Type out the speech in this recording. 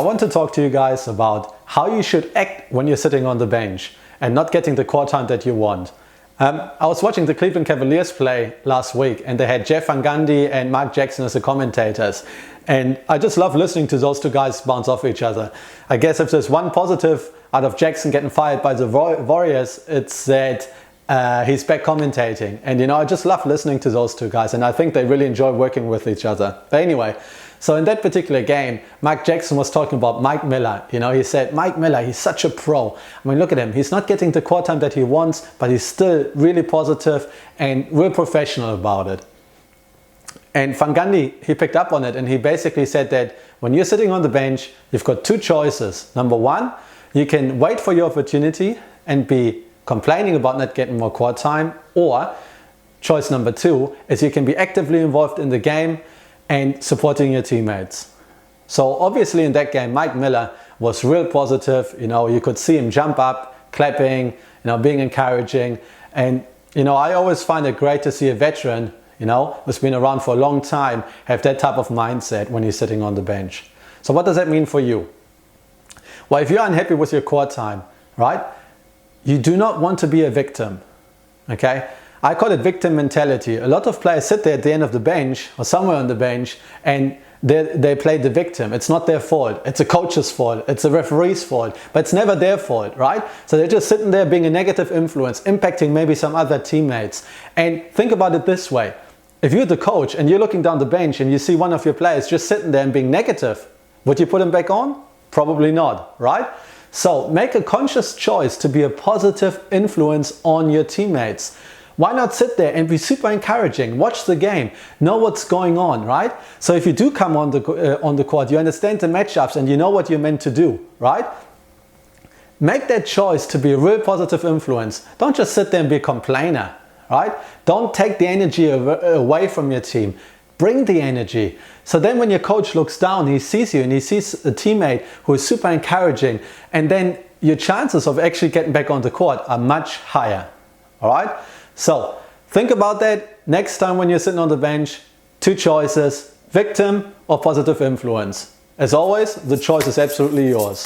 want to talk to you guys about how you should act when you're sitting on the bench and not getting the court time that you want. I was watching the Cleveland Cavaliers play last week, and they had Jeff Van Gundy and Mark Jackson as the commentators. And I just love listening to those two guys bounce off each other. I guess if there's one positive out of Jackson getting fired by the Warriors, it's that he's back commentating. And I just love listening to those two guys, and I think they really enjoy working with each other. But anyway, so in that particular game, Mark Jackson was talking about Mike Miller. He said, Mike Miller, he's such a pro. I mean, look at him. He's not getting the court time that he wants, but he's still really positive and real professional about it. And Van Gundy, he picked up on it, and he basically said that when you're sitting on the bench, you've got two choices. Number one, you can wait for your opportunity and be complaining about not getting more court time, or choice number two is you can be actively involved in the game and supporting your teammates. So obviously in that game, Mike Miller was real positive. You could see him jump up, clapping, being encouraging. And I always find it great to see a veteran, who's been around for a long time, have that type of mindset when he's sitting on the bench. So what does that mean for you? Well, if you're unhappy with your court time, right, you do not want to be a victim, okay? I call it victim mentality. A lot of players sit there at the end of the bench or somewhere on the bench, and they play the victim. It's not their fault. It's a coach's fault. It's a referee's fault, but it's never their fault, right? So they're just sitting there being a negative influence, impacting maybe some other teammates. And think about it this way. If you're the coach and you're looking down the bench and you see one of your players just sitting there and being negative, would you put him back on? Probably not, right? So make a conscious choice to be a positive influence on your teammates. Why not sit there and be super encouraging? Watch the game, know what's going on, right? So if you do come on the court, you understand the matchups and you know what you're meant to do, right? Make that choice to be a real positive influence. Don't just sit there and be a complainer, right? Don't take the energy away from your team. Bring the energy. So then when your coach looks down, he sees you and he sees a teammate who is super encouraging, and then your chances of actually getting back on the court are much higher, all right? So think about that next time when you're sitting on the bench. Two choices, victim or positive influence. As always, the choice is absolutely yours.